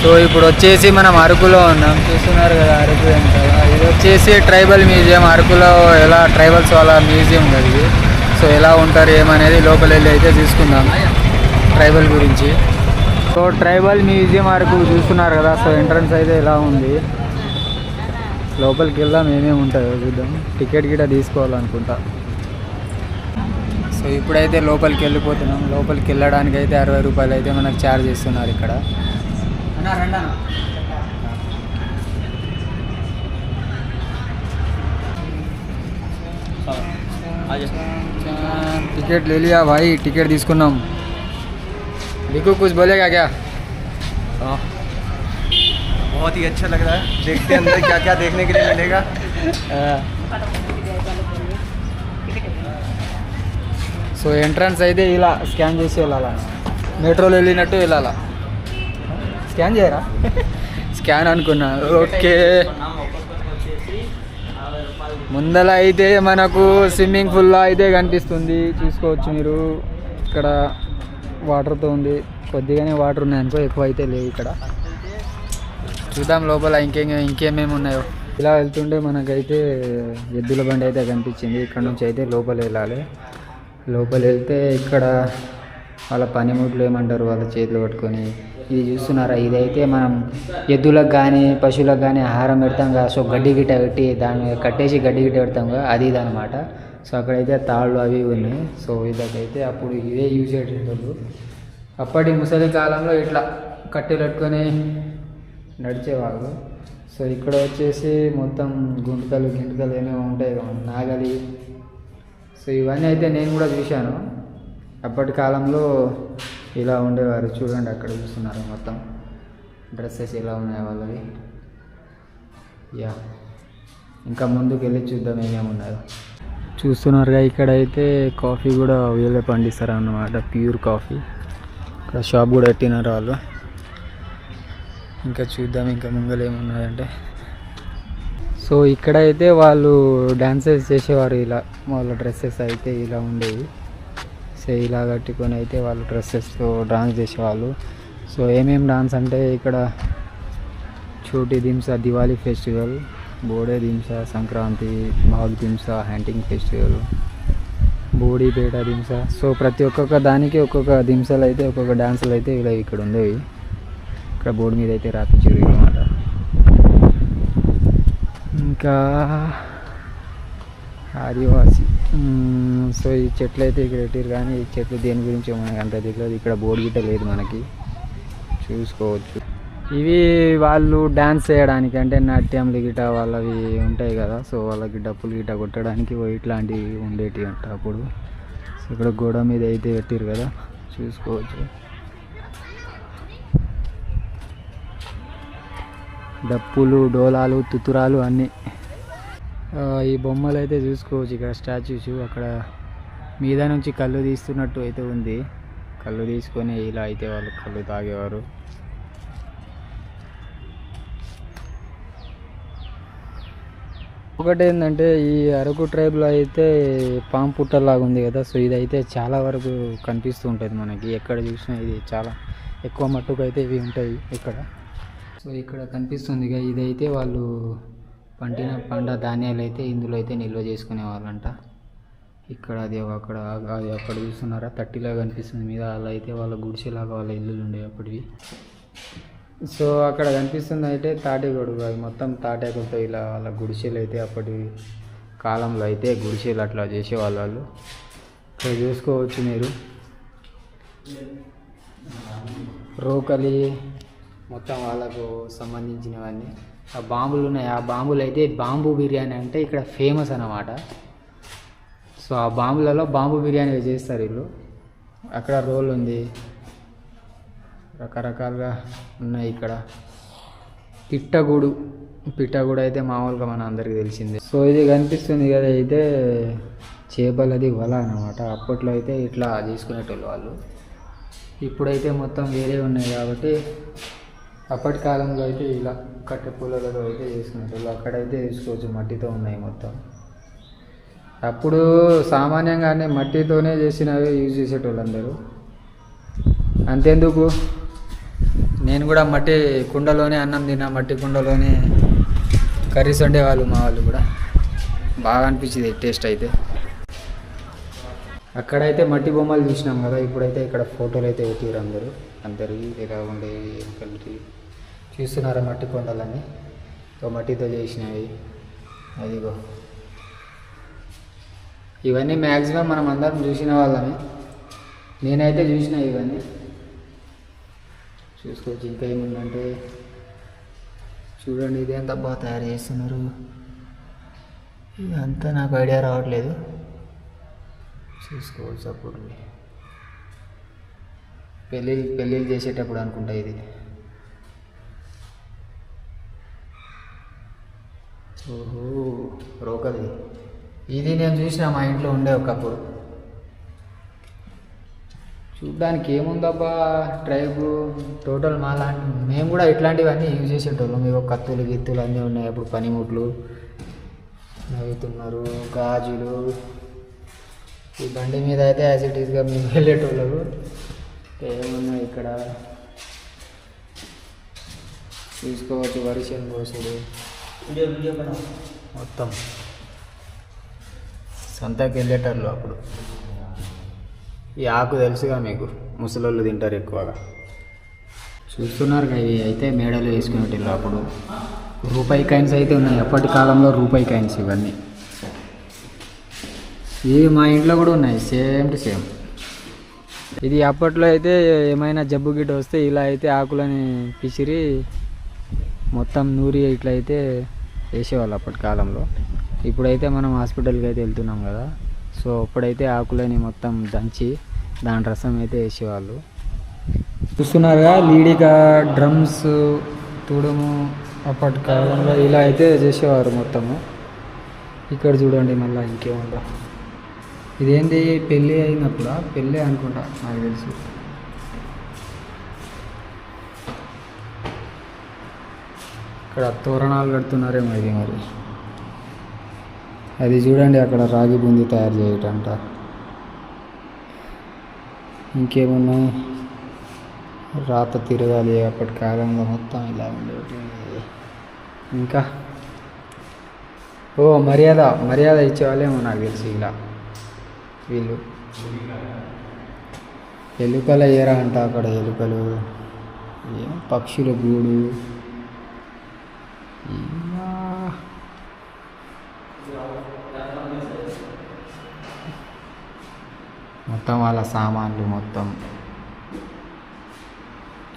So ఇప్పుడు వచ్చేసి మనం అరకులో ఉన్నాం, చూస్తున్నారు కదా అరకు ఎంత. ఇది వచ్చేసి ట్రైబల్ మ్యూజియం. అరకులో ఎలా ట్రైబల్స్ వాళ్ళ మ్యూజియం కదా. సో ఎలా ఉంటారు ఏమనేది లోపల వెళ్ళి అయితే చూసుకుందాం ట్రైబల్ గురించి. సో ట్రైబల్ మ్యూజియం అరకు చూస్తున్నారు కదా. సో ఎంట్రన్స్ అయితే ఎలా ఉంది, లోపలికి వెళ్దాం ఏమేమి ఉంటాయో చూద్దాం. టికెట్ గిట్ట తీసుకోవాలనుకుంటా. సో ఇప్పుడైతే లోపలికి వెళ్ళిపోతున్నాం. లోపలికి వెళ్ళడానికి అయితే 60 రూపాయలు అయితే మనకు ఛార్జ్ చేస్తున్నారు ఇక్కడ. टिकट ले लिया भाई, टिकट తీసుకున్నాం. देखो कुछ बोलेगा क्या? बहुत ही अच्छा लग रहा है, देखते हैं अंदर क्या क्या देखने के लिए मिलेगा. సో ఎంట్రన్స్ అయితే ఇలా స్కాన్ చేసి వెళ్ళాలా, మెట్రోలో వెళ్ళినట్టు వెళ్ళాలా. స్కాన్ చేయరా? స్కాన్ అనుకున్నా. ఓకే, ముందల అయితే మనకు స్విమ్మింగ్ పూల్ అయితే కనిపిస్తుంది, చూసుకోవచ్చు మీరు. ఇక్కడ వాటర్తో ఉంది, కొద్దిగానే వాటర్ ఉన్నాయి అనుకో, ఎక్కువ అయితే లేవు ఇక్కడ. చూద్దాం లోపల ఇంకేమేమి ఉన్నాయో. ఇలా వెళ్తుంటే మనకైతే ఎద్దుల బండి అయితే కనిపించింది. ఇక్కడ నుంచి అయితే లోపల వెళ్ళాలి. లోపల వెళ్తే ఇక్కడ వాళ్ళ పనిముట్లు ఏమంటారు, వాళ్ళ చేతులు పట్టుకొని ఇది చూస్తున్నారా, ఇదైతే మనం ఎద్దులకు కానీ పశువులకు కానీ ఆహారం పెడతాం కదా. సో గడ్డి గిట్ట పెట్టి దాన్ని కట్టేసి గడ్డి గిట్ట పెడతాం కదా, అది ఇదనమాట. సో అక్కడైతే తాళ్ళు అవి ఉన్నాయి. సో ఇదైతే అప్పుడు ఇవే యూజ్ చేసేటప్పుడు, అప్పటి ముసలి కాలంలో ఇట్లా కట్టెలు పెట్టుకొని నడిచేవాళ్ళు. సో ఇక్కడ వచ్చేసి మొత్తం గుంటకలు ఏమేమి ఉంటాయి కదా, నాగలి. సో ఇవన్నీ అయితే నేను కూడా చూశాను. అప్పటి కాలంలో ఇలా ఉండేవారు. చూడండి అక్కడ చూస్తున్నారు మొత్తం డ్రెస్సెస్ ఎలా ఉన్నాయి వాళ్ళవి. యా, ఇంకా ముందుకు వెళ్ళి చూద్దాం ఏమేమి ఉన్నాయో. చూస్తున్నారుగా ఇక్కడ అయితే కాఫీ కూడా వీళ్ళే పండిస్తారు అన్నమాట, ప్యూర్ కాఫీ. ఇక్కడ షాప్ కూడా పెట్టినారు వాళ్ళు. ఇంకా చూద్దాం ఇంకా ముంగలు ఏమున్నాయంటే. సో ఇక్కడైతే వాళ్ళు డ్యాన్సెస్ చేసేవారు. ఇలా వాళ్ళ డ్రెస్సెస్ అయితే ఇలా ఉండేవి. సో ఇలా కట్టుకొని అయితే వాళ్ళు డ్రెస్సెస్తో డాన్స్ చేసేవాళ్ళు. సో ఏమేమి డాన్స్ అంటే ఇక్కడ చోటీ దింసా దివాళీ ఫెస్టివల్, బోడే దింసా సంక్రాంతి, బాగ్ దింసా హ్యాంటింగ్ ఫెస్టివల్, బోడీ పేట దింసా. సో ప్రతి ఒక్కొక్క దానికి ఒక్కొక్క దింసలు అయితే ఒక్కొక్క డాన్సులు అయితే ఇలా ఇక్కడ ఉండేవి. ఇక్కడ బోర్డు మీద అయితే రాపించారు అన్నమాట. ఇంకా ఆదివాసి. సో ఈ చెట్లు అయితే ఇక్కడ పెట్టారు, కానీ ఈ చెట్లు దేని గురించి మనకి అంత తెలియదు. ఇక్కడ బోర్డు గిట్ట లేదు మనకి, చూసుకోవచ్చు. ఇవి వాళ్ళు డ్యాన్స్ చేయడానికి, అంటే నాట్యంలు గిట్ట వాళ్ళవి ఉంటాయి కదా. సో వాళ్ళకి డప్పులు గిట్ట కొట్టడానికి ఇట్లాంటివి ఉండేటివి అంట అప్పుడు. సో ఇక్కడ గోడ మీద అయితే పెట్టారు కదా, చూసుకోవచ్చు. డప్పులు, డోలాలు, తుతురాలు అన్నీ. ఈ బొమ్మలు అయితే చూసుకోవచ్చు. ఇక్కడ స్టాచ్యూస్, అక్కడ మీద నుంచి కళ్ళు తీస్తున్నట్టు అయితే ఉంది. కళ్ళు తీసుకొని ఇలా అయితే వాళ్ళు కళ్ళు తాగేవారు. ఒకటి ఏంటంటే ఈ అరకు ట్రైబ్లో అయితే పాము పుట్టలాగా ఉంది కదా. సో ఇదైతే చాలా వరకు కనిపిస్తూ ఉంటుంది మనకి, ఎక్కడ చూసినా ఇది చాలా ఎక్కువ మట్టుకు అయితే ఇవి ఉంటాయి ఇక్కడ. సో ఇక్కడ కనిపిస్తుంది కదా, ఇదైతే వాళ్ళు పంట ధాన్యాలు అయితే ఇందులో అయితే నిల్వ చేసుకునే వాళ్ళంట. ఇక్కడ అది అక్కడ చూస్తున్నారా, తట్టిలాగా కనిపిస్తుంది మీద. అలా అయితే వాళ్ళ గుడిసెలాగా వాళ్ళ ఇల్లులు ఉండేవి అప్పటివి. సో అక్కడ కనిపిస్తుంది అయితే తాటేగొడుగు, అవి మొత్తం తాటాకులతో ఇలా వాళ్ళ గుడిసెలు అయితే అప్పటి కాలంలో అయితే గుడిసెలు అట్లా చేసేవాళ్ళు వాళ్ళు. ఇక్కడ చూసుకోవచ్చు మీరు, రోకలి మొత్తం వాళ్ళకు సంబంధించినవన్నీ. ఆ బాంబులు ఉన్నాయి, ఆ బాంబులు అయితే బాంబు బిర్యానీ అంటే ఇక్కడ ఫేమస్ అన్నమాట. సో ఆ బాంబులలో బాంబు బిర్యానీ చేస్తారు వీళ్ళు. అక్కడ రోల్ ఉంది, రకరకాలుగా ఉన్నాయి ఇక్కడ. పిట్టగూడు అయితే మామూలుగా మన అందరికీ తెలిసిందే. సో ఇది కనిపిస్తుంది కదా, అయితే చేపలది వల అన్నమాట. అప్పట్లో అయితే ఇట్లా చేసుకునేటోళ్ళు వాళ్ళు. ఇప్పుడైతే మొత్తం వేరే ఉన్నాయి కాబట్టి అప్పటి కాలంలో అయితే ఇలా కట్టె పూలతో అయితే చేసుకునేటోళ్ళు. అక్కడైతే చూసుకోవచ్చు మట్టితో ఉన్నాయి మొత్తం. అప్పుడు సామాన్యంగానే మట్టితోనే చేసినవి యూజ్ చేసేటోళ్ళు అందరూ. అంతెందుకు నేను కూడా మట్టి కుండలోనే అన్నం తిన్నా, మట్టి కుండలోనే కర్రీస్ వండేవాళ్ళు మా వాళ్ళు కూడా. బాగా అనిపించింది టేస్ట్ అయితే. అక్కడైతే మట్టి బొమ్మలు చూసినాం కదా, ఇప్పుడైతే ఇక్కడ ఫోటోలు అయితే పెట్టారు అందరివి ఇలా ఉండేవి కలిపి చూస్తున్నారా మట్టి కొండలన్నీ. మట్టితో చేసినవి అదిగో. ఇవన్నీ మ్యాక్సిమం మనం అందరం చూసిన వాళ్ళమే. నేనైతే చూసిన ఇవన్నీ. చూసుకోవచ్చు. ఇంకా ఏముందంటే చూడండి, ఇది ఎంత బాగా తయారు చేస్తున్నారు. ఇదంతా నాకు ఐడియా రావట్లేదు. చూసుకోవచ్చు. అప్పుడు పెళ్ళిళ్ళు చేసేటప్పుడు అనుకుంటా ఇది. ఓహో, రోకలి. ఇది నేను చూసిన మా ఇంట్లో ఉండే ఒకప్పుడు. చూడ్డానికి ఏముందబ్బా, ట్రైబ్ టోటల్ మాలాంటి మేము కూడా ఇట్లాంటివన్నీ యూజ్ చేసేటోళ్ళం. ఇవి కత్తులు గిత్తులు అన్నీ ఉన్నాయి. అప్పుడు పనిముట్లు నవ్వుతున్నారు, గాజులు. ఈ బండి మీద అయితే యాజ్ ఇట్ ఈస్గా మేము వెళ్ళేటోళ్ళము. ఏమున్నాయి ఇక్కడ చూసుకోవచ్చు. వరిషన్ కోసుడు మొత్తం సంతకి వెళ్ళేటోళ్ళు అప్పుడు. ఈ ఆకు తెలుసుగా మీకు, ముసలోళ్ళు తింటారు ఎక్కువగా. చూస్తున్నారు కదా, ఇవి అయితే మేడలో వేసుకునేటిల్లు అప్పుడు. రూపాయి కాయిన్స్ అయితే ఉన్నాయి, అప్పటి కాలంలో రూపాయి కాయిన్స్ ఇవన్నీ. ఇవి మా ఇంట్లో కూడా ఉన్నాయి, సేమ్ టు సేమ్. ఇది అప్పట్లో అయితే ఏమైనా జబ్బు గిట్ట వస్తే ఇలా అయితే ఆకులని పిసిరి మొత్తం నూరి ఇట్లా అయితే వేసేవాళ్ళు అప్పటి కాలంలో. ఇప్పుడైతే మనం హాస్పిటల్కి అయితే వెళ్తున్నాం కదా, సో అప్పుడైతే ఆకులని మొత్తం దంచి దాని రసం అయితే వేసేవాళ్ళు. చూస్తున్నారుగా, లీడిగా డ్రమ్స్ తుడము అప్పటి కాలంలో ఇలా అయితే చేసేవారు మొత్తము. ఇక్కడ చూడండి మళ్ళీ ఇంకేముందో. ఇదేంటి, పెళ్ళి అయినప్పుడా? పెళ్ళి అనుకుంటా నాకు తెలుసు. ఇక్కడ తోరణాలు కడుతున్నారేమో ఇది మరి. అది చూడండి, అక్కడ రాగి బూందీ తయారు చేయటంట. ఇంకేమున్నాయి, రాత తిరగాలి అప్పటి కాలంలో మొత్తం ఇలా ఉండేది. ఇంకా మర్యాద ఇచ్చేవాళ్ళేమో నాకు తెలిసి. ఇలా వీళ్ళు ఎలుకల ఏరా అంట. అక్కడ ఎలుకలు, పక్షుల గూడు. మొత్తం వాళ్ళ సామాన్లు, మొత్తం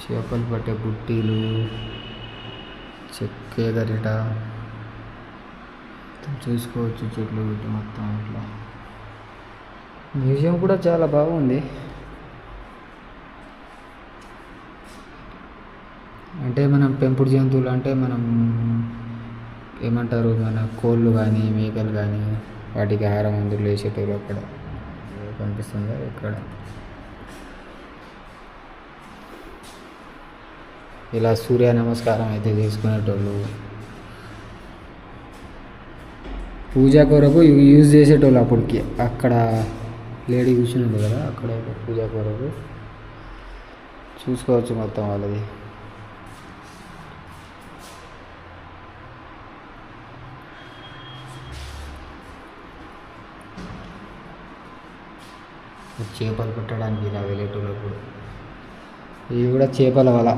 చేపలు పట్టే బుట్టీలు, చెక్కే గరిట చూసుకోవచ్చు. చెట్లు వీటి మొత్తం ఇట్లా. మ్యూజియం కూడా చాలా బాగుంది. అంటే మనం పెంపుడు జంతువులు అంటే మనం ఏమంటారు, మన కోళ్ళు కానీ మేకలు కానీ వాటికి ఆహారం అందులో వేసేటోళ్ళు. అక్కడ కనిపిస్తుందా ఇక్కడ ఇలా సూర్య నమస్కారం అయితే చేసుకునేటోళ్ళు. పూజ కొరకు యూజ్ చేసేటోళ్ళు అప్పటికి. అక్కడ లేడీ కూర్చున్నది కదా, అక్కడ పూజ కొరకు చూసుకోవచ్చు మొత్తం వాళ్ళది. చేపలు పెట్టడానికి ఇలా వెళ్ళేటప్పుడు. ఇవి కూడా చేపల వల.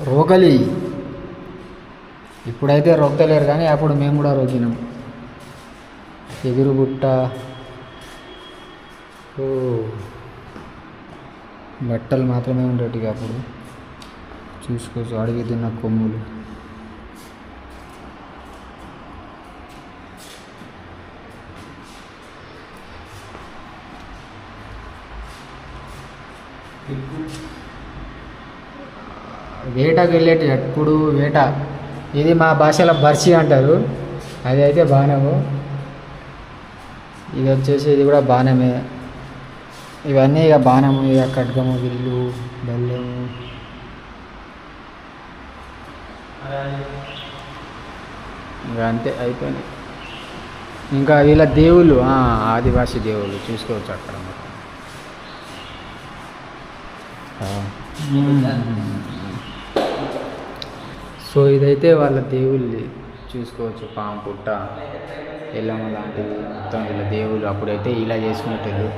రోకలి ఇప్పుడైతే రొక్కలేరు కానీ అప్పుడు మేము కూడా రొక్కినాం. ఎగురు బుట్ట. ఓ, బట్టలు మాత్రమే ఉండేటివి అప్పుడు. చూసుకోవచ్చు. అడిగి తిన్న కొమ్ములు. వేటకు వెళ్ళేటి ఎప్పుడు వేట. ఇది మా భాషలో బర్షి అంటారు. అది అయితే బాణము. ఇది వచ్చేసి ఇది కూడా బాణమే. ఇవన్నీ ఇక బాణము, ఇక ఖడ్గము, విల్లు, బల్లెము. ఇక అంతే అయిపోయినాయి. ఇంకా వీళ్ళ దేవుళ్ళు ఆదివాసీ దేవుళ్ళు చూసుకోవచ్చు అక్కడ. సో ఇదైతే వాళ్ళ దేవుళ్ళి చూసుకోవచ్చు. పాము పుట్ట, ఎల్లమ్మ లాంటివి మొత్తం వీళ్ళ దేవుళ్ళు. అప్పుడైతే ఇలా చేసుకునేటోళ్ళు.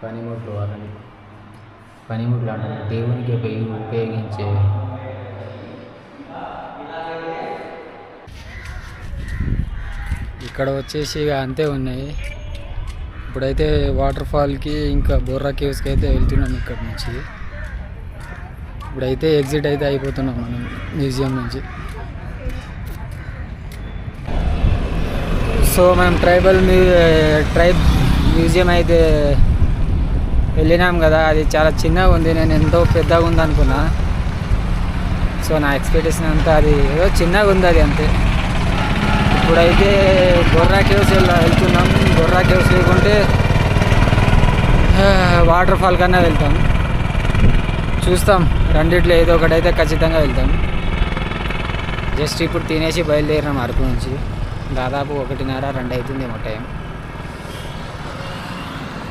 పనిముట్లు, వాళ్ళని పనిముట్లు అంటారు, దేవునికి ఉపయోగించే. ఇక్కడ వచ్చేసి ఇక అంతే ఉన్నాయి. ఇప్పుడైతే వాటర్ ఫాల్కి ఇంకా బొర్రా కేవ్స్కి అయితే వెళ్తున్నాం ఇక్కడ నుంచి. ఇప్పుడైతే ఎగ్జిట్ అయితే అయిపోతున్నాం మనం మ్యూజియం నుంచి. సో మనం ట్రైబ్ మ్యూజియం అయితే వెళ్ళినాం కదా. అది చాలా చిన్నగా ఉంది, నేను ఎంతో పెద్దగా ఉంది అనుకున్నా. సో నా ఎక్స్పెక్టేషన్ అంతా అది ఏదో చిన్నగా ఉంది అది అంతే. ఇప్పుడైతే బొర్రా కేవ్స్ వెళ్తున్నాం. బొర్రా కేవ్స్ లేకుంటే వాటర్ ఫాల్ కన్నా వెళ్తాం. చూస్తాం, రెండిట్లో ఏదో ఒకటైతే ఖచ్చితంగా వెళ్తాం. జస్ట్ ఇప్పుడు తినేసి బయలుదేరినాం అరకు నుంచి. దాదాపు 1:30-2 అవుతుందేమో టైం.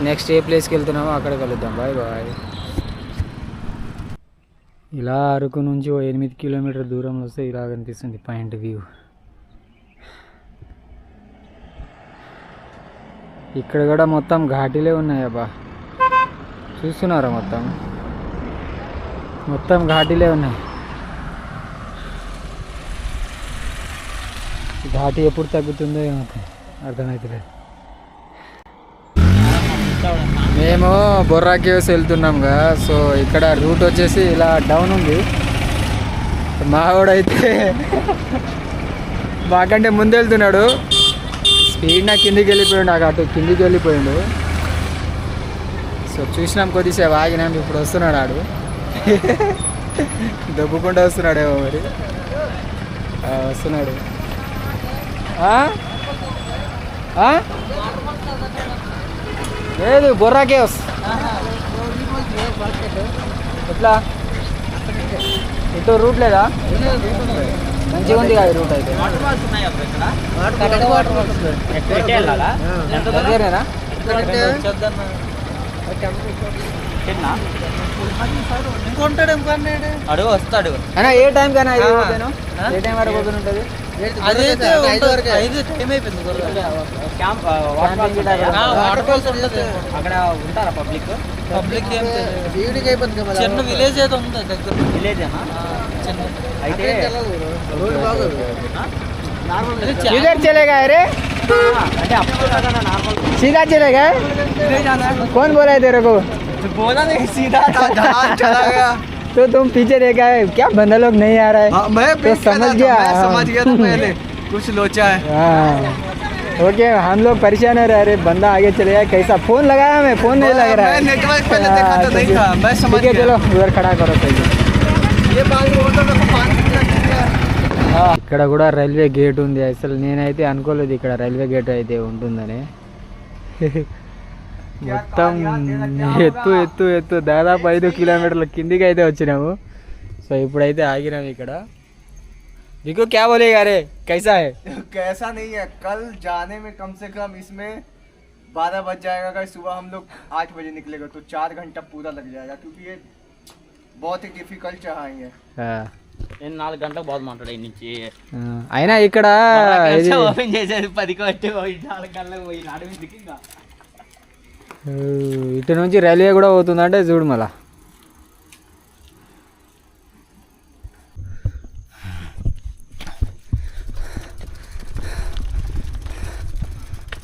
నెక్స్ట్ ఏ ప్లేస్కి వెళ్తున్నామో అక్కడ కలుద్దాం. Bye bye. ఇలా అరకు నుంచి 8 కిలోమీటర్ దూరంలో వస్తే ఇలా కనిపిస్తుంది పాయింట్ వ్యూ. ఇక్కడ కూడా మొత్తం ఘాటీలే ఉన్నాయి అబ్బా, చూస్తున్నారా? మొత్తం ఘాటీలే ఉన్నాయి. ఘాటీ ఎప్పుడు తగ్గుతుందో ఏమో అర్థమవుతలేదు. మేము బొర్రా కేవ్స్ వెళ్తున్నాంగా. సో ఇక్కడ రూట్ వచ్చేసి ఇలా డౌన్ ఉంది. మావాడైతే మాకంటే ముందు వెళ్తున్నాడు. స్పీడ్ నాకు కిందికి వెళ్ళిపోయాడు, నాకు అటు కిందికి వెళ్ళిపోయాడు. సో చూసినాం, కొద్దిసేపు ఆగినాం. ఇప్పుడు వస్తున్నాడు ఆడు, దొబ్బుకుంటూ వస్తున్నాడేమో మరి. వస్తున్నాడు. లేదు బొర్రా కేవ్స్ ఎట్లా ఇటు రూట్ లేదా? మంచిగా ఉంది కదా రూట్ అయితే. దగ్గరేనా? అడుగు వస్తాడు అయినా ఏ టైం కన్నా ఏ టైం వరకు ఓపెన్ ఉంటుంది? అక్కడ ఉంటారా పబ్లిక్? చిన్న విలేజ్ ఏదో ఉంది దగ్గర. విలేజ్ అయితే इधर चलेगा अरे सीधा चलेगा? कौन बोला है तेरे को? बोला नहीं, सीधा चला गया. तो तुम पीछे देखा है क्या? बंदा लोग नहीं आ रहा है? मैं तो समझ गया. समझ गया था पहले कुछ लोचा है. ओके, हम लोग परेशान हो रहे. अरे बंदा आगे चले गया. कैसा फोन लगाया? मैं फोन नहीं लग रहा है. नेटवर्क पहले देखा तो नहीं था. मैं समझ गया. चलो उधर खड़ा करो. ये ఇక్కడ కూడా రైల్వే గేట్ ఉంది. అసలు నేనైతే అనుకోలేదు ఇక్కడ రైల్వే గేట్ అయితే ఉంటుందని. మొత్తం ఎత్తు ఎత్తు ఎత్తు దాదాపు 5 కిలోమీటర్ల కిందికి అయితే వచ్చినాము. సో ఇప్పుడైతే ఆగినాము ఇక్కడ. देखो क्या बोलेगा रे, कैसा है? कैसा नहीं है, कल जाने में कम से कम इसमें 12 बज जाएगा. अगर सुबह हम लोग 8 बजे निकलेगा तो 4 घंटा पूरा लग जाएगा, क्योंकि ये बहुत ही डिफिकल्ट चढ़ाई है. 4 గంటలకు బాగా మాట్లాడే నుంచి అయినా ఇక్కడ ఓపెన్ చేసేది 10 కొట్టి 4 గంటలకు పోయి నడిమిందికి. ఇంకా ఇటు నుంచి రైల్వే కూడా పోతుందంటే చూడు. మళ్ళా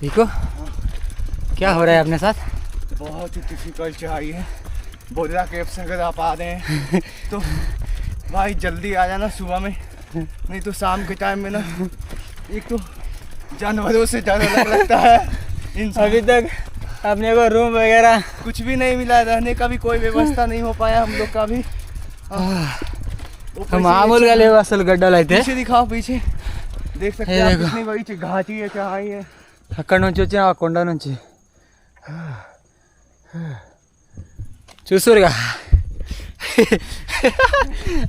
देखो क्या हो रहा है अपने साथ. बहुत ही डिफिकल्ट चढ़ाई है. बोरा केव से अगर आप आ रहे हैं तो भाई जल्दी आ जाना सुबह में, नहीं तो शाम के टाइम में ना एक तो जानवरों से ज़्यादा लगता है. अभी तक अपने को रूम वगैरह कुछ भी नहीं मिला, रहने का भी कोई व्यवस्था नहीं हो पाया हम लोग का भी. మామూలుగా లేవు అసలు గడ్డలు అయితే. पीछे दिखाओ, पीछे देख सकते हैं आप कितनी बड़ी घाटी है, क्या है. అక్కడ నుంచి వచ్చిన ఆ కొండ నుంచి చూస్తురుగా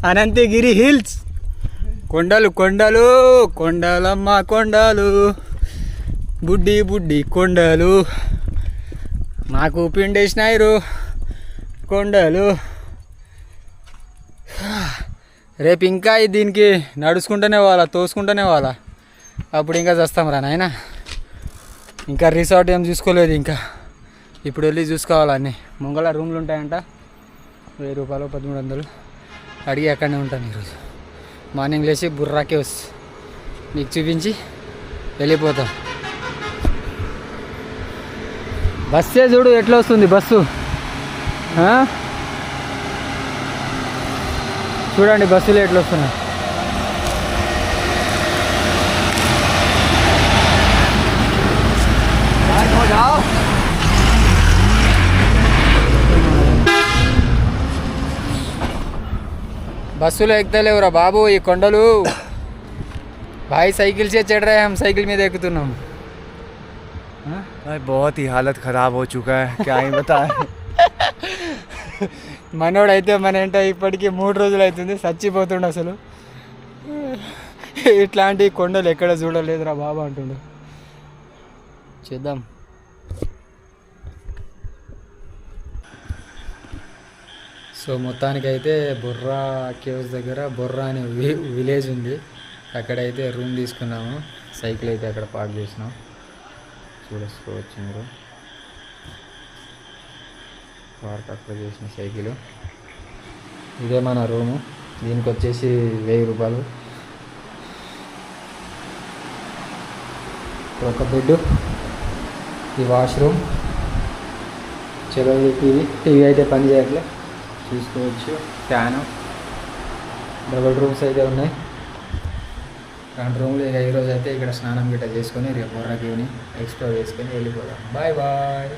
అనంతగిరి హిల్స్. కొండలు కొండలు కొండలమ్మ కొండలు బుడ్డి బుడ్డి కొండలు నాకు పిండేసినాయిరు కొండలు. రేపు ఇంకా దీనికి నడుచుకుంటూనే వాళ్ళ తోసుకుంటూనే వాళ్ళ అప్పుడు ఇంకా చేస్తాం రా నాయన. ఇంకా రిసార్ట్ ఏం చూసుకోలేదు, ఇంకా ఇప్పుడు వెళ్ళి చూసుకోవాలన్నీ. ముంగళ రూమ్లు ఉంటాయంట, 1000 రూపాయలు 1300 అడిగి అక్కడనే ఉంటాను ఈరోజు. మార్నింగ్ లేచి బుర్రాకే వస్తుంది, మీకు చూపించి వెళ్ళిపోతాం. బస్సే చూడు ఎట్లా వస్తుంది బస్సు. చూడండి బస్సులు ఎట్లా వస్తున్నాయి. బస్సులో ఎక్కుతలేవురా బాబు ఈ కొండలు. भाई साइकिल से चढ़ रहे हैं, हम साइकिल में देखతున్నాం. भाई बहुत ही हालत ख़राब हो चुका है, क्या ही बताएं. మనోడైతే మన ఏంటో ఇప్పటికీ 3 రోజులు అవుతుంది, చచ్చిపోతుండు అసలు. ఇట్లాంటి కొండలు ఎక్కడ చూడలేదురా బాబా అంటుండు. చూద్దాం. సో మొత్తానికైతే బొర్రా కేవ్స్ దగ్గర బొర్రా అనే విలేజ్ ఉంది, అక్కడైతే రూమ్ తీసుకున్నాము. సైకిల్ అయితే అక్కడ పార్క్ చేసినాం, చూసుకోవచ్చు మీరు. పార్క్ అక్కడ చేసిన సైకిల్ ఇదే మన రూము. దీనికి వచ్చేసి 1000 రూపాయలు. ఒక బెడ్, ఈ వాష్రూమ్, చలో టీవీ అయితే పని చేయట్లే చూసుకోవచ్చు. ఫ్యాను, డబుల్ రూమ్స్ అయితే ఉన్నాయి. 2 రూమ్లు. ఇక ఈరోజు అయితే ఇక్కడ స్నానం గిట్ట చేసుకొని రేపు బొర్రా కేవ్ని ఎక్స్ప్లోర్ చేసుకొని వెళ్ళిపోదాం. Bye bye.